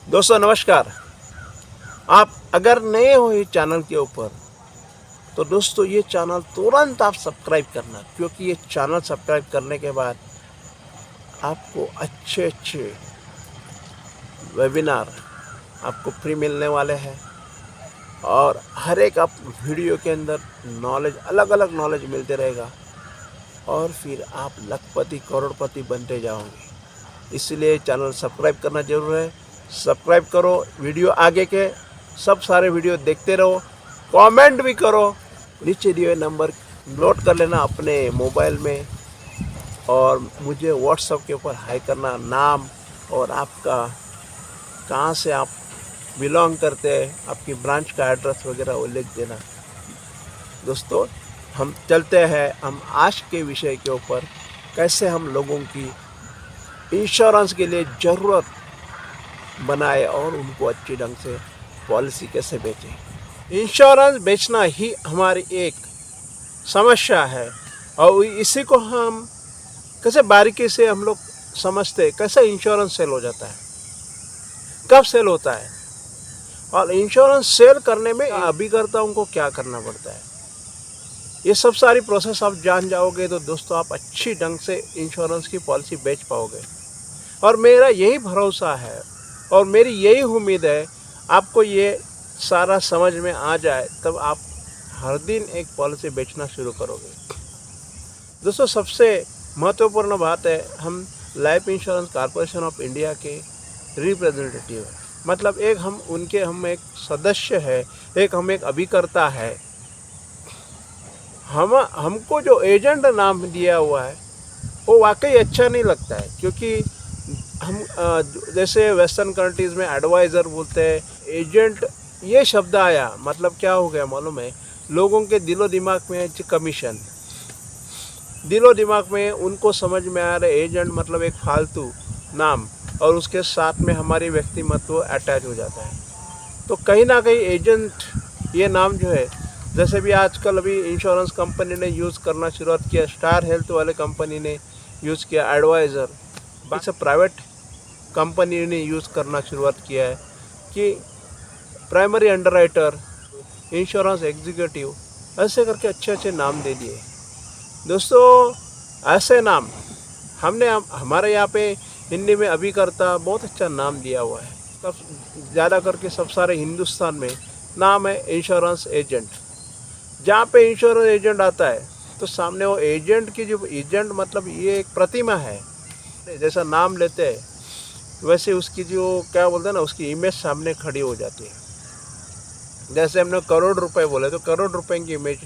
दोस्तों नमस्कार। आप अगर नए हो इस चैनल के ऊपर तो दोस्तों ये चैनल तुरंत आप सब्सक्राइब करना, क्योंकि ये चैनल सब्सक्राइब करने के बाद आपको अच्छे अच्छे वेबिनार आपको फ्री मिलने वाले हैं और हर एक आप वीडियो के अंदर नॉलेज अलग अलग नॉलेज मिलते रहेगा और फिर आप लखपति करोड़पति बनते जाओगे। इसलिए चैनल सब्सक्राइब करना जरूर है। सब्सक्राइब करो, वीडियो आगे के सब सारे वीडियो देखते रहो, कमेंट भी करो। नीचे दिए नंबर नोट कर लेना अपने मोबाइल में और मुझे व्हाट्सएप के ऊपर हाई करना, नाम और आपका कहाँ से आप बिलोंग करते हैं, आपकी ब्रांच का एड्रेस वगैरह वो लिख देना। दोस्तों हम चलते हैं हम आज के विषय के ऊपर, कैसे हम लोगों की इंश्योरेंस के लिए ज़रूरत बनाए और उनको अच्छी ढंग से पॉलिसी कैसे बेचें। इंश्योरेंस बेचना ही हमारी एक समस्या है और इसी को हम कैसे बारीकी से हम लोग समझते कैसे इंश्योरेंस सेल हो जाता है, कब सेल होता है और इंश्योरेंस सेल करने में अभिकर्ताओं को क्या करना पड़ता है। ये सब सारी प्रोसेस आप जान जाओगे तो दोस्तों आप अच्छी ढंग से इंश्योरेंस की पॉलिसी बेच पाओगे। और मेरा यही भरोसा है और मेरी यही उम्मीद है आपको ये सारा समझ में आ जाए, तब आप हर दिन एक पॉलिसी बेचना शुरू करोगे। दोस्तों सबसे महत्वपूर्ण बात है, हम life insurance corporation of India के रिप्रेजेंटेटिव हैं। मतलब हम एक सदस्य है, हम एक अभिकर्ता है। हमको जो एजेंट नाम दिया हुआ है वो वाकई अच्छा नहीं लगता है, क्योंकि हम जैसे वेस्टर्न कंट्रीज़ में एडवाइज़र बोलते हैं, एजेंट ये शब्द आया मतलब क्या हो गया मालूम है, लोगों के दिलो दिमाग में कमीशन, दिलो दिमाग में उनको समझ में आ रहा है एजेंट मतलब एक फालतू नाम और उसके साथ में हमारी व्यक्तिमत्व अटैच हो जाता है। तो कहीं ना कहीं एजेंट ये नाम जो है, जैसे भी आजकल अभी इंश्योरेंस कंपनी ने यूज़ करना शुरुआत किया, स्टार हेल्थ वाले कंपनी ने यूज़ किया एडवाइज़र, बाकी सब प्राइवेट कंपनी ने यूज़ करना शुरुआत किया है कि प्राइमरी अंडरराइटर, इंश्योरेंस एग्जीक्यूटिव, ऐसे करके अच्छे अच्छे नाम दे दिए। दोस्तों ऐसे नाम हमारे यहाँ पे हिंदी में अभिकर्ता बहुत अच्छा नाम दिया हुआ है। सब ज़्यादा करके सब सारे हिंदुस्तान में नाम है इंश्योरेंस एजेंट। जहाँ पे इंश्योरेंस एजेंट आता है तो सामने वो एजेंट की जो एजेंट मतलब ये एक प्रतिमा है, जैसा नाम लेते हैं वैसे उसकी जो क्या बोलते हैं ना, उसकी इमेज सामने खड़ी हो जाती है। जैसे हमने करोड़ रुपए बोले तो करोड़ रुपए की इमेज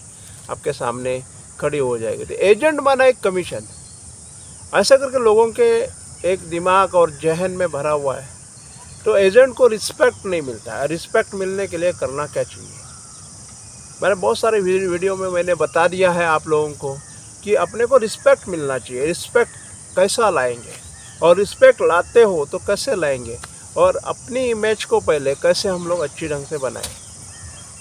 आपके सामने खड़ी हो जाएगी। तो एजेंट माना एक कमीशन, ऐसा करके लोगों के एक दिमाग और जहन में भरा हुआ है। तो एजेंट को रिस्पेक्ट नहीं मिलता है। रिस्पेक्ट मिलने के लिए करना क्या चाहिए, मैंने बहुत सारे वीडियो में मैंने बता दिया है आप लोगों को कि अपने को रिस्पेक्ट मिलना चाहिए। रिस्पेक्ट कैसा लाएंगे और रिस्पेक्ट लाते हो तो कैसे लाएंगे और अपनी इमेज को पहले कैसे हम लोग अच्छी ढंग से बनाएं।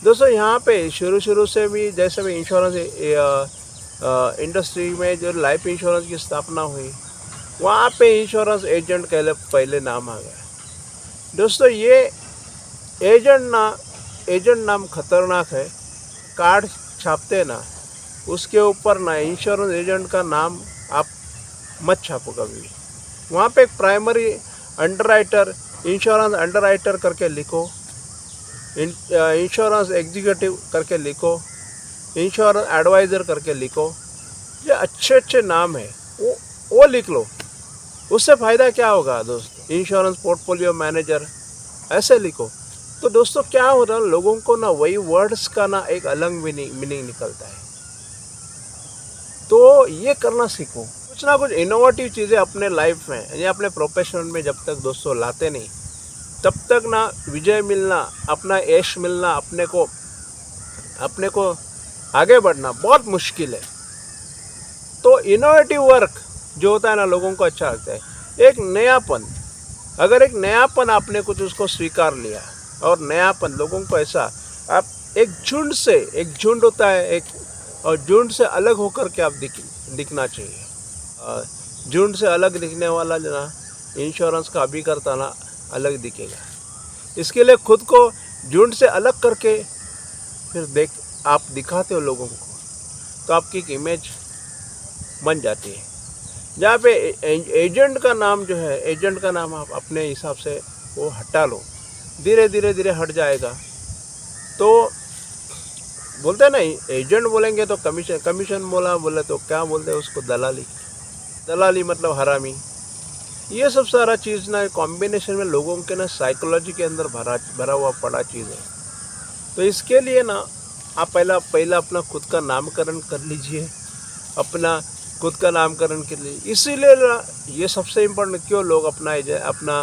दोस्तों यहाँ पे शुरू से भी जैसे भी इंश्योरेंस इंडस्ट्री में जो लाइफ इंश्योरेंस की स्थापना हुई, वहाँ पे इंश्योरेंस एजेंट के पहले नाम आ गया। दोस्तों ये एजेंट नाम खतरनाक है। कार्ड छापते ना उसके ऊपर ना इंश्योरेंस एजेंट का नाम आप मत छापो कभी भी। वहाँ पे एक प्राइमरी अंडरराइटर, इंश्योरेंस अंडरराइटर करके लिखो, इंश्योरेंस एग्जीक्यूटिव करके लिखो, इंश्योरेंस एडवाइज़र करके लिखो। ये अच्छे अच्छे नाम है, वो लिख लो। उससे फ़ायदा क्या होगा दोस्तों, इंश्योरेंस पोर्टफोलियो मैनेजर ऐसे लिखो। तो दोस्तों क्या हो रहा है, लोगों को ना वही वर्ड्स का ना एक अलग मीनिंग निकलता है। तो ये करना सीखो, कुछ ना कुछ इनोवेटिव चीज़ें अपने लाइफ में या अपने प्रोफेशन में जब तक दोस्तों लाते नहीं, तब तक ना विजय मिलना, अपना यश मिलना, अपने को आगे बढ़ना बहुत मुश्किल है। तो इनोवेटिव वर्क जो होता है ना, लोगों को अच्छा लगता है। एक नयापन, अगर एक नयापन आपने कुछ उसको स्वीकार लिया और नयापन लोगों को ऐसा, आप एक झुंड होता है एक, और झुंड से अलग होकर के आप दिखना चाहिए। झुंड से अलग दिखने वाला जो ना इंश्योरेंस का अभिकर्ता ना अलग दिखेगा। इसके लिए खुद को झुंड से अलग करके फिर आप दिखाते हो लोगों को, तो आपकी एक इमेज बन जाती है। जहाँ पे एजेंट का नाम जो है, एजेंट का नाम आप अपने हिसाब से वो हटा लो, धीरे धीरे धीरे हट जाएगा। तो बोलते हैं ना, एजेंट बोलेंगे तो कमीशन, कमीशन बोले तो क्या बोलते हैं उसको, दलाली। दलाली मतलब हरामी। ये सब सारा चीज़ ना कॉम्बिनेशन में लोगों के ना साइकोलॉजी के अंदर भरा हुआ पड़ा चीज़ है। तो इसके लिए ना आप पहला अपना खुद का नामकरण कर लीजिए, अपना खुद का नामकरण के लिए। इसीलिए ना ये सबसे इम्पोर्टेंट, क्यों लोग अपना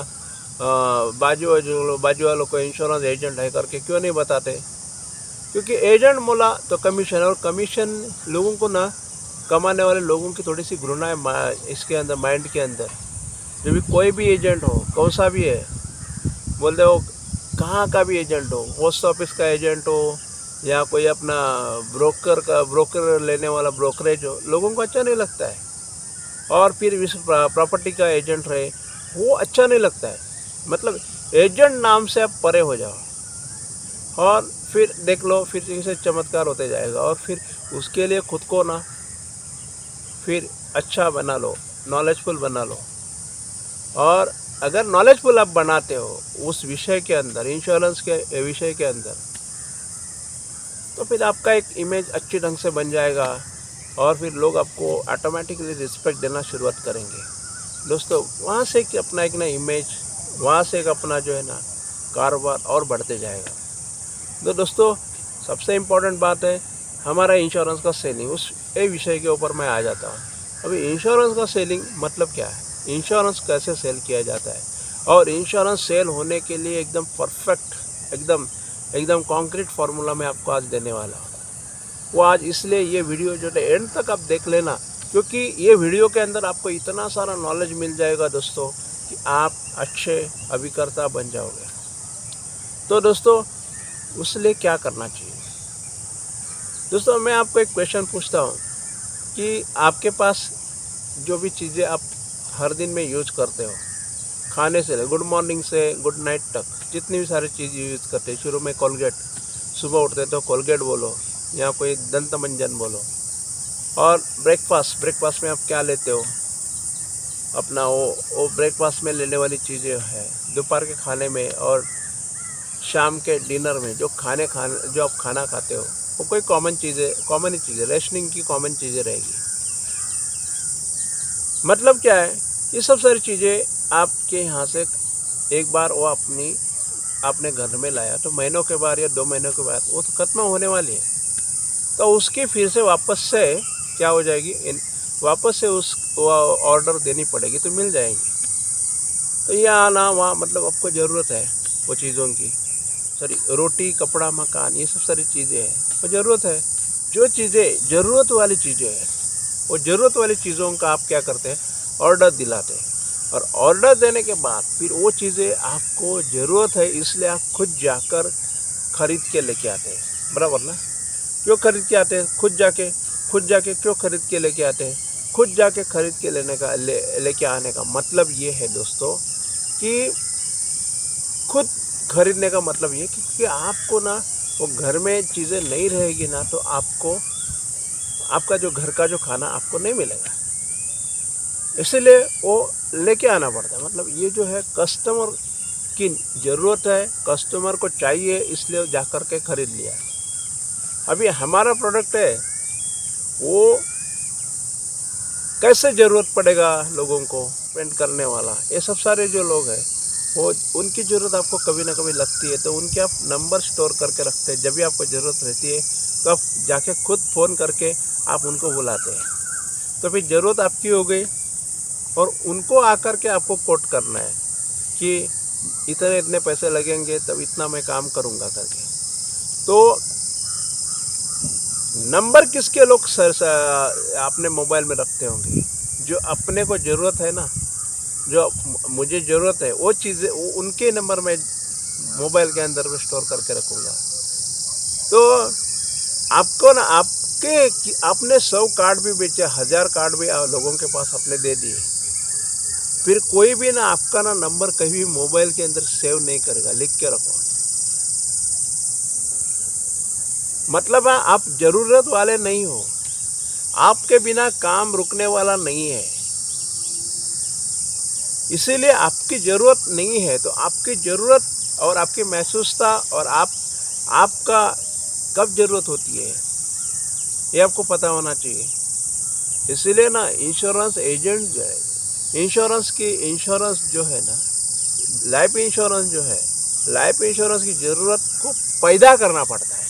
बाजू वालों को इंश्योरेंस एजेंट है करके क्यों नहीं बताते? क्योंकि एजेंट बोला तो कमीशन, और कमीशन लोगों को ना, कमाने वाले लोगों की थोड़ी सी घृणा है इसके अंदर, माइंड के अंदर। जब भी कोई भी एजेंट हो, कौन सा भी है, बोलते हो कहाँ का भी एजेंट हो, पोस्ट ऑफिस का एजेंट हो या कोई अपना ब्रोकर लेने वाला ब्रोकरेज हो, लोगों को अच्छा नहीं लगता है। और फिर प्रॉपर्टी का एजेंट रहे, वो अच्छा नहीं लगता है। मतलब एजेंट नाम से आप परे हो जाओ, और फिर देख लो, फिर इसे चमत्कार होते जाएगा। और फिर उसके लिए खुद को ना फिर अच्छा बना लो, नॉलेजफुल बना लो। और अगर नॉलेजफुल आप बनाते हो उस विषय के अंदर, इंश्योरेंस के विषय के अंदर, तो फिर आपका एक इमेज अच्छी ढंग से बन जाएगा, और फिर लोग आपको ऑटोमेटिकली रिस्पेक्ट देना शुरुआत करेंगे। दोस्तों, वहाँ से कि अपना एक ना इमेज, वहाँ से एक अपना जो है ना कारोबार और बढ़ते जाएगा। तो दोस्तों, सबसे इम्पोर्टेंट बात है हमारा इंश्योरेंस का सेलिंग। उस विषय के ऊपर मैं आ जाता हूँ। अभी इंश्योरेंस का सेलिंग मतलब क्या है, इंश्योरेंस कैसे सेल किया जाता है, और इंश्योरेंस सेल होने के लिए एकदम परफेक्ट, एकदम कॉन्क्रीट फार्मूला मैं आपको आज देने वाला हूँ। वो आज इसलिए ये वीडियो जो है एंड तक आप देख लेना, क्योंकि ये वीडियो के अंदर आपको इतना सारा नॉलेज मिल जाएगा दोस्तों कि आप अच्छे अभिकर्ता बन जाओगे। तो दोस्तों, उसलिए क्या करना चाहिए? दोस्तों, मैं आपको एक क्वेश्चन पूछता हूँ कि आपके पास जो भी चीज़ें आप हर दिन में यूज करते हो, खाने से गुड मॉर्निंग से गुड नाइट तक, जितनी भी सारी चीज़ यूज करते हैं, शुरू में कोलगेट, सुबह उठते तो कोलगेट बोलो या कोई दंत मंजन बोलो। और ब्रेकफास्ट में आप क्या लेते हो, अपना वो ब्रेकफास्ट में लेने वाली चीज़ें है, दोपहर के खाने में और शाम के डिनर में जो आप खाना खाते हो, वो कोई कॉमन ही चीज़ें, रेशनिंग की कॉमन चीज़ें रहेगी। मतलब क्या है, ये सब सारी चीज़ें आपके यहाँ से एक बार वो आपने घर में लाया, तो महीनों के बाद या 2 महीनों के बाद वो तो ख़त्म होने वाली है। तो उसकी फिर से वापस से क्या हो जाएगी, वापस से उस ऑर्डर देनी पड़ेगी, तो मिल जाएंगी। तो ये आना वहाँ, मतलब आपको ज़रूरत है वो चीज़ों की, सॉरी, रोटी, कपड़ा, मकान, ये सब सारी चीज़ें हैं, वो ज़रूरत है। जो चीज़ें ज़रूरत वाली चीज़ें हैं, वो ज़रूरत वाली चीज़ों का आप क्या करते हैं, ऑर्डर दिलाते हैं। और ऑर्डर देने के बाद फिर वो चीज़ें आपको ज़रूरत है, इसलिए आप खुद जाकर ख़रीद के लेके आते हैं, बराबर ना? क्यों खरीद के आते हैं? खुद जाके क्यों खरीद के लेके आते हैं? खुद जाके खरीद के लेके आने का मतलब ये है दोस्तों कि खुद खरीदने का मतलब ये, क्योंकि आपको ना वो घर में चीज़ें नहीं रहेगी ना, तो आपका जो घर का जो खाना आपको नहीं मिलेगा। इसीलिए वो लेके आना पड़ता है। मतलब ये जो है कस्टमर की ज़रूरत है, कस्टमर को चाहिए, इसलिए जाकर के खरीद लिया। अभी हमारा प्रोडक्ट है, वो कैसे ज़रूरत पड़ेगा लोगों को पेंट करने वाला, ये सब सारे जो लोग हैं, वो उनकी ज़रूरत आपको कभी ना कभी लगती है, तो उनके आप नंबर स्टोर करके रखते हैं। जब भी आपको ज़रूरत रहती है तो आप जाके खुद फ़ोन करके आप उनको बुलाते हैं। तो फिर ज़रूरत आपकी हो गई, और उनको आकर के आपको कोट करना है कि इतने पैसे लगेंगे, तब इतना मैं काम करूँगा करके। तो नंबर किसके लोग अपने मोबाइल में रखते होंगे? जो अपने को ज़रूरत है ना, जो मुझे ज़रूरत है, वो चीज़ें उनके नंबर में मोबाइल के अंदर में स्टोर करके रखूँगा। तो आपको ना आपने 100 कार्ड भी बेचे, 1000 कार्ड भी लोगों के पास अपने दे दिए, फिर कोई भी ना आपका ना नंबर कभी भी मोबाइल के अंदर सेव नहीं करेगा, लिख के रखो। मतलब आप जरूरत वाले नहीं हो, आपके बिना काम रुकने वाला नहीं है। इसीलिए आपकी ज़रूरत नहीं है तो आपकी ज़रूरत और आपकी महसूसता और आपका कब ज़रूरत होती है ये आपको पता होना चाहिए। इसीलिए ना इंश्योरेंस एजेंट जो है, इंश्योरेंस जो है ना, लाइफ इंश्योरेंस जो है, लाइफ इंश्योरेंस की ज़रूरत को पैदा करना पड़ता है।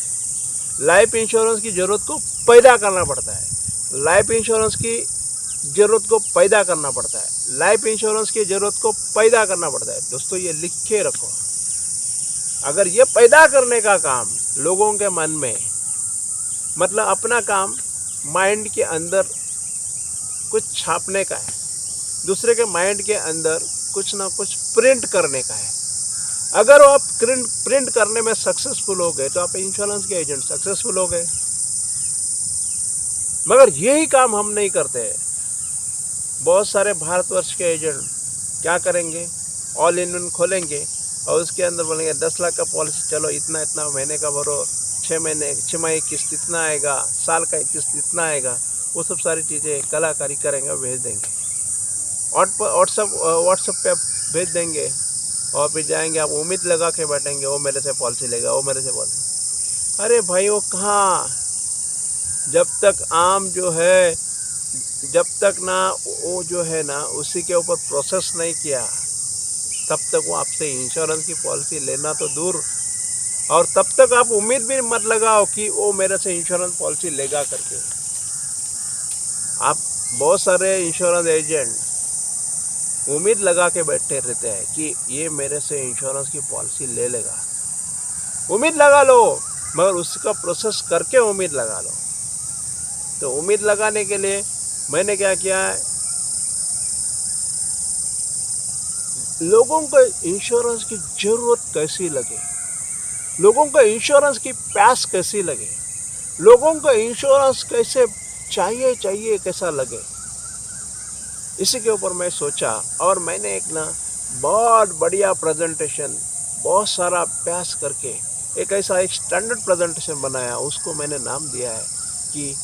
लाइफ इंश्योरेंस की ज़रूरत को पैदा करना पड़ता है। लाइफ इंश्योरेंस की ज़रूरत को पैदा करना पड़ता है। लाइफ इंश्योरेंस की ज़रूरत को पैदा करना पड़ता है। दोस्तों ये लिख के रखो। अगर ये पैदा करने का काम लोगों के मन में, मतलब अपना काम माइंड के अंदर कुछ छापने का है, दूसरे के माइंड के अंदर कुछ ना कुछ प्रिंट करने का है। अगर वो आप प्रिंट करने में सक्सेसफुल हो गए तो आप इंश्योरेंस के एजेंट सक्सेसफुल हो गए। मगर यही काम हम नहीं करते। बहुत सारे भारतवर्ष के एजेंट क्या करेंगे, ऑल इन वन खोलेंगे और उसके अंदर बोलेंगे 10 लाख का पॉलिसी, चलो इतना इतना महीने का भरो, 6 माही किस्त इतना आएगा, साल का किस्त इतना आएगा। वो सब सारी चीज़ें कलाकारी करेंगे, भेज देंगे, व्हाट्सएप पे भेज देंगे और फिर जाएंगे, आप उम्मीद लगा के बैठेंगे वो मेरे से पॉलिसी लेगा, वो मेरे से पॉलिसी। अरे भाई वो कहाँ, जब तक आम जो है, जब तक ना वो जो है ना उसी के ऊपर प्रोसेस नहीं किया तब तक वो आपसे इंश्योरेंस की पॉलिसी लेना तो दूर, और तब तक आप उम्मीद भी मत लगाओ कि वो मेरे से इंश्योरेंस पॉलिसी लेगा करके। आप बहुत सारे इंश्योरेंस एजेंट उम्मीद लगा के बैठे रहते हैं कि ये मेरे से इंश्योरेंस की पॉलिसी ले लेगा। उम्मीद लगा लो मगर उसका प्रोसेस करके उम्मीद लगा लो। तो उम्मीद लगाने के लिए मैंने क्या किया है, लोगों को इंश्योरेंस की ज़रूरत कैसी लगे, लोगों को इंश्योरेंस की प्यास कैसी लगे, लोगों को इंश्योरेंस कैसे चाहिए कैसा लगे, इसी के ऊपर मैं सोचा और मैंने एक ना बहुत बढ़िया प्रेजेंटेशन, बहुत सारा प्यास करके एक स्टैंडर्ड प्रेजेंटेशन बनाया। उसको मैंने नाम दिया है कि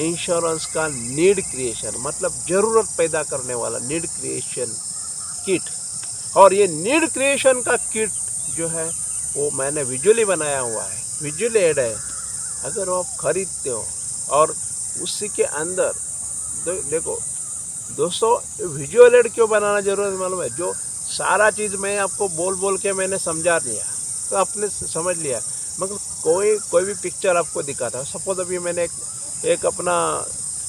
इंश्योरेंस का नीड क्रिएशन, मतलब ज़रूरत पैदा करने वाला नीड क्रिएशन किट। और ये नीड क्रिएशन का किट जो है वो मैंने विजुअली बनाया हुआ है, विजुअली एड है। अगर आप खरीदते हो और उसी के अंदर देखो दोस्तों, विजुअल एड क्यों बनाना जरूरत है मालूम है? जो सारा चीज़ मैं आपको बोल के मैंने समझा दिया तो आपने समझ लिया, मगर कोई भी पिक्चर आपको दिखाता है। सपोज अभी मैंने एक अपना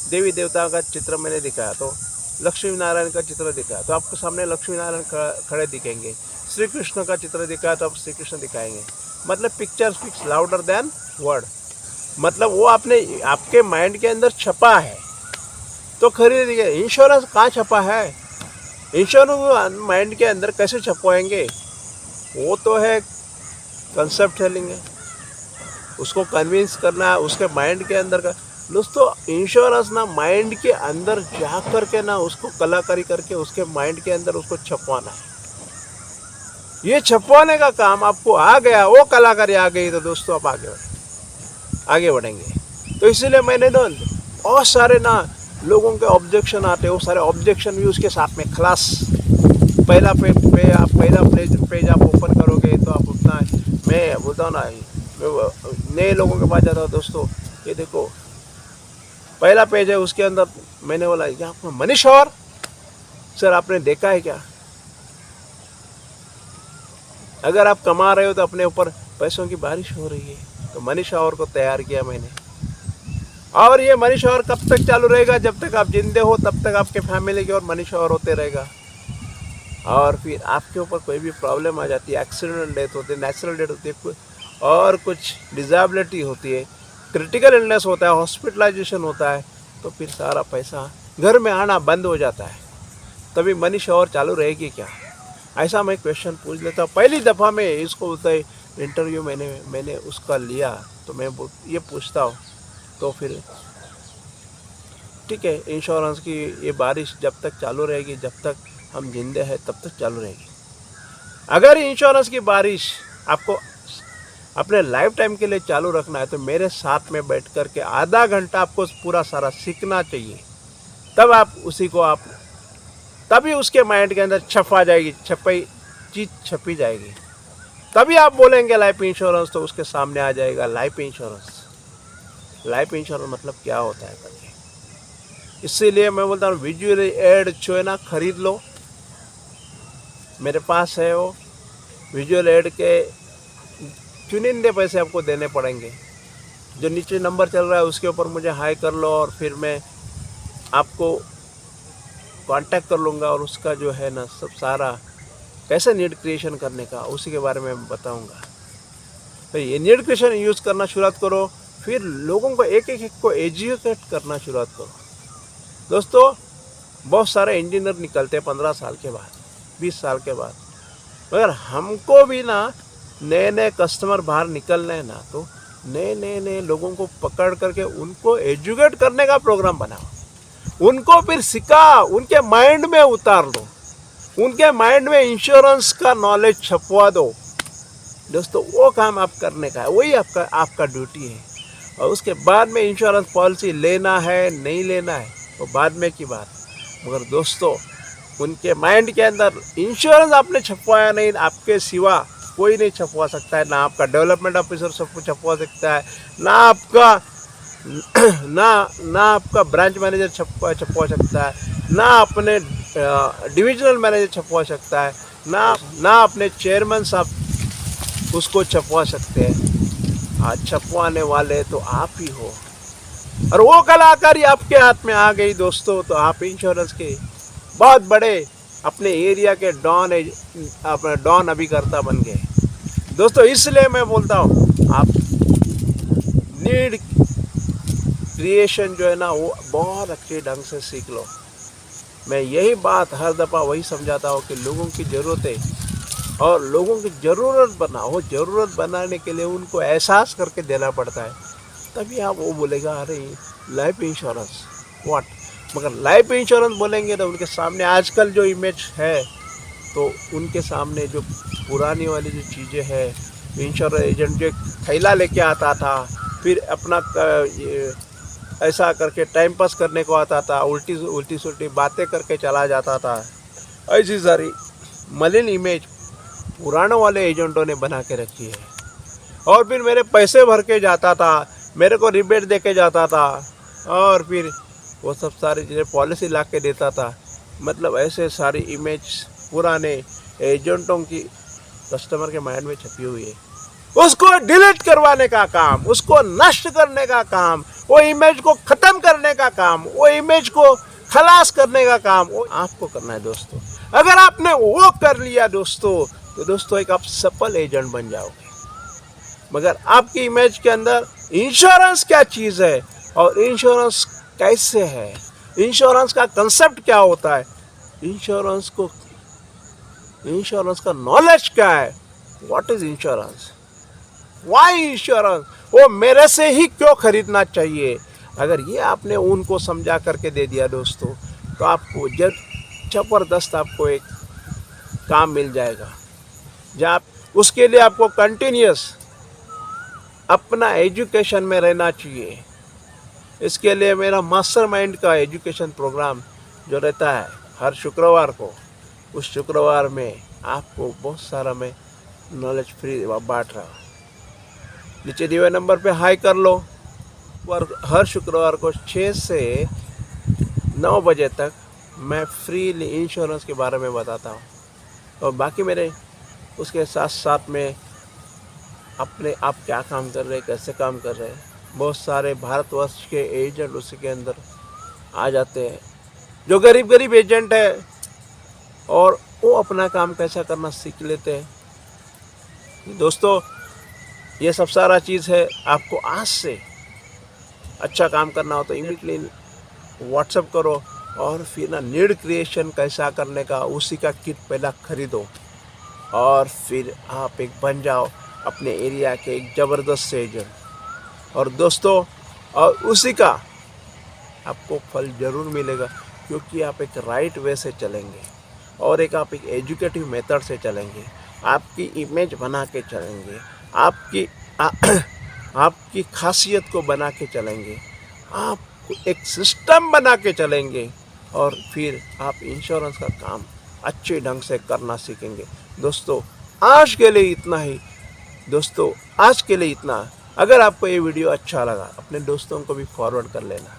देवी देवता का चित्र मैंने दिखाया, तो लक्ष्मी नारायण का चित्र दिखाया तो आपके सामने लक्ष्मी नारायण खड़े दिखेंगे। श्री कृष्ण का चित्र दिखाया तो आप श्री कृष्ण दिखाएंगे। मतलब picture speaks louder than word, मतलब वो आपके माइंड के अंदर छपा है तो खरीदिए। इंश्योरेंस कहाँ छपा है? इंश्योरेंस माइंड के अंदर कैसे छपवाएंगे? वो तो है कंसेप्ट सेलिंग है, उसको कन्विंस करना है उसके माइंड के अंदर का। दोस्तों इंश्योरेंस ना माइंड के अंदर जा कर के ना उसको कलाकारी करके उसके माइंड के अंदर उसको छपवाना है। ये छपवाने का काम आपको आ गया, वो कलाकारी आ गई तो दोस्तों आप आगे बढ़ेंगे। तो इसीलिए मैंने ना बहुत सारे ना लोगों के ऑब्जेक्शन आते हैं, वो सारे ऑब्जेक्शन भी उसके साथ में क्लास पहला पेज आप ओपन करोगे तो आप उतना, मैं बोलता हूँ ना, नए लोगों के पास जाता हूँ, दोस्तों ये देखो पहला पेज है, उसके अंदर मैंने बोला क्या आपको मनी शॉवर सर आपने देखा है क्या? अगर आप कमा रहे हो तो अपने ऊपर पैसों की बारिश हो रही है, तो मनी शॉवर को तैयार किया मैंने। और ये मनी शॉवर कब तक चालू रहेगा? जब तक आप जिंदे हो तब तक आपके फैमिली की और मनी शॉवर होते रहेगा। और फिर आपके ऊपर कोई भी प्रॉब्लम आ जाती है, एक्सीडेंट डेथ होती है, नेचुरल डेथ होती है, और कुछ डिसेबिलिटी होती है, क्रिटिकल इलनेस होता है, हॉस्पिटलाइजेशन होता है, तो फिर सारा पैसा घर में आना बंद हो जाता है। तभी मनी शॉवर चालू रहेगी क्या? ऐसा मैं क्वेश्चन पूछ लेता हूँ। पहली दफ़ा में इसको बोलता है इंटरव्यू मैंने उसका लिया तो मैं ये पूछता हूँ, तो फिर ठीक है, इंश्योरेंस की ये बारिश जब तक चालू रहेगी, जब तक हम जिंदे हैं तब तक चालू रहेगी। अगर इंश्योरेंस की बारिश आपको अपने लाइफ टाइम के लिए चालू रखना है तो मेरे साथ में बैठ कर के आधा घंटा आपको पूरा सारा सीखना चाहिए। तब आप उसी को आप तभी उसके माइंड के अंदर छपा जाएगी, चीज छपी जाएगी। तभी आप बोलेंगे लाइफ इंश्योरेंस, तो उसके सामने आ जाएगा लाइफ इंश्योरेंस। लाइफ इंश्योरेंस मतलब क्या होता है करके। इसीलिए मैं बोलता हूँ विजुअल एड जो है ना, खरीद लो। मेरे पास है वो विजुअल एड के चुनिंदे पैसे आपको देने पड़ेंगे। जो नीचे नंबर चल रहा है उसके ऊपर मुझे हाई कर लो और फिर मैं आपको कांटेक्ट कर लूँगा और उसका जो है ना सब सारा कैसे नीड क्रिएशन करने का उसी के बारे में बताऊँगा। तो ये नीड क्रिएशन यूज़ करना शुरुआत करो, फिर लोगों को एक एक को एजुकेट करना शुरुआत करो। दोस्तों, बहुत सारे इंजीनियर निकलते हैं 15 साल के बाद, 20 साल के बाद, मगर हमको भी ना नए नए कस्टमर बाहर निकलने हैं ना, तो नए नए नए लोगों को पकड़ करके उनको एजुकेट करने का प्रोग्राम बनाओ। उनको फिर सिखा, उनके माइंड में उतार दो, उनके माइंड में इंश्योरेंस का नॉलेज छपवा दो। दोस्तों, वो काम आप करने का है, वही आपका ड्यूटी है। और उसके बाद में इंश्योरेंस पॉलिसी लेना है नहीं लेना है वो बाद में की बात। मगर दोस्तों, उनके माइंड के अंदर इंश्योरेंस आपने छपवाया नहीं, आपके सिवा कोई नहीं छपवा सकता है। ना आपका डेवलपमेंट ऑफिसर सबको छपवा सकता है, ना आपका ब्रांच मैनेजर छपवा सकता है, ना अपने डिविजनल मैनेजर छपवा सकता है, ना अपने चेयरमैन साहब उसको छपवा सकते हैं। आज छपवाने वाले तो आप ही हो, और वो कलाकारी आपके हाथ में आ गई दोस्तों, तो आप इंश्योरेंस के बहुत बड़े अपने एरिया के डॉन अभिकर्ता बन गए। दोस्तों, इसलिए मैं बोलता हूँ आप नीड क्रिएशन जो है ना वो बहुत अच्छे ढंग से सीख लो। मैं यही बात हर दफ़ा वही समझाता हूँ कि लोगों की ज़रूरतें और लोगों की ज़रूरत बनाओ। ज़रूरत बनाने के लिए उनको एहसास करके देना पड़ता है, तभी आप वो बोलेगा अरे लाइफ इंश्योरेंस व्हाट। मगर लाइफ इंश्योरेंस बोलेंगे तो उनके सामने आजकल जो इमेज है, तो उनके सामने जो पुरानी वाली जो चीज़ें हैं, इंश्योरेंस एजेंट जो थैला लेके आता था, फिर अपना ऐसा करके टाइम पास करने को आता था, उल्टी सुल्टी बातें करके चला जाता था, ऐसी सारी मलिन इमेज पुरानों वाले एजेंटों ने बना के रखी है। और फिर मेरे पैसे भर के जाता था, मेरे को रिबेट दे के जाता था, और फिर वो सब सारी चीज़ें पॉलिसी ला के देता था। मतलब ऐसे सारी इमेज पुराने एजेंटों की कस्टमर के माइंड में छपी हुई है। उसको डिलीट करवाने का काम, उसको नष्ट करने का काम, वो इमेज को ख़त्म करने का काम, वो इमेज को खलास करने का काम वो आपको करना है दोस्तों। अगर आपने वो कर लिया दोस्तों, तो दोस्तों एक आप सफल एजेंट बन जाओगे। मगर आपकी इमेज के अंदर इंश्योरेंस क्या चीज़ है और इंश्योरेंस कैसे है, इंश्योरेंस का कंसेप्ट क्या होता है, इंश्योरेंस का नॉलेज क्या है, what is insurance, why insurance, वो मेरे से ही क्यों खरीदना चाहिए। अगर ये आपने उनको समझा करके दे दिया दोस्तों, तो आपको जबरदस्त आपको एक काम मिल जाएगा, जहाँ उसके लिए आपको कंटिन्यूस अपना एजुकेशन में रहना चाहिए। इसके लिए मेरा मास्टरमाइंड का एजुकेशन प्रोग्राम जो रहता है हर शुक्रवार को, उस शुक्रवार में आपको बहुत सारा मैं नॉलेज फ्री बांट रहा हूँ। नीचे दिए हुए नंबर पे हाई कर लो। और हर शुक्रवार को 6 से 9 बजे तक मैं फ्रीली इंश्योरेंस के बारे में बताता हूँ, और बाकी मेरे उसके साथ साथ में अपने आप क्या काम कर रहे हैं, कैसे काम कर रहे हैं, बहुत सारे भारतवर्ष के एजेंट उसी के अंदर आ जाते हैं, जो गरीब एजेंट है, और वो अपना काम कैसा करना सीख लेते हैं। दोस्तों, ये सब सारा चीज़ है। आपको आज से अच्छा काम करना हो तो इमीडिएटली व्हाट्सएप करो, और फिर ना नीड क्रिएशन कैसा करने का उसी का किट पहला खरीदो, और फिर आप एक बन जाओ अपने एरिया के एक ज़बरदस्त एजेंट। और दोस्तों, और उसी का आपको फल ज़रूर मिलेगा, क्योंकि आप एक राइट वे से चलेंगे और आप एक एजुकेटिव मेथड से चलेंगे, आपकी इमेज बना के चलेंगे, आपकी आपकी खासियत को बना के चलेंगे, आप एक सिस्टम बना के चलेंगे और फिर आप इंश्योरेंस का काम अच्छे ढंग से करना सीखेंगे। दोस्तों आज के लिए इतना ही। दोस्तों आज के लिए इतना। अगर आपको ये वीडियो अच्छा लगा अपने दोस्तों को भी फॉरवर्ड कर लेना।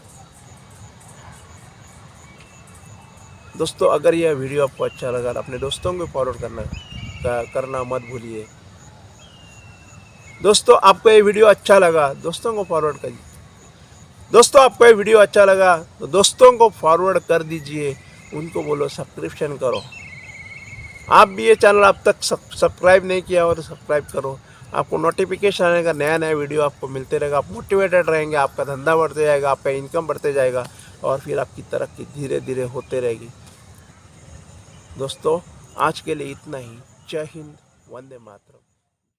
दोस्तों अगर यह वीडियो आपको अच्छा लगा अपने दोस्तों को फॉरवर्ड करना मत भूलिए। दोस्तों आपको ये वीडियो अच्छा लगा दोस्तों को फॉरवर्ड करिए। दोस्तों आपको ये वीडियो अच्छा लगा तो दोस्तों को फॉरवर्ड कर दीजिए, उनको बोलो सब्सक्रिप्शन करो। आप भी ये चैनल अब तक सब्सक्राइब नहीं किया हो तो सब्सक्राइब करो, आपको नोटिफिकेशन आएगा, नया नया वीडियो आपको मिलते रहेगा, आप मोटिवेटेड रहेंगे, आपका धंधा बढ़ते जाएगा, आपका इनकम बढ़ते जाएगा और फिर आपकी तरक्की धीरे धीरे होते रहेगी। दोस्तों आज के लिए इतना ही। जय हिंद, वंदे मातरम।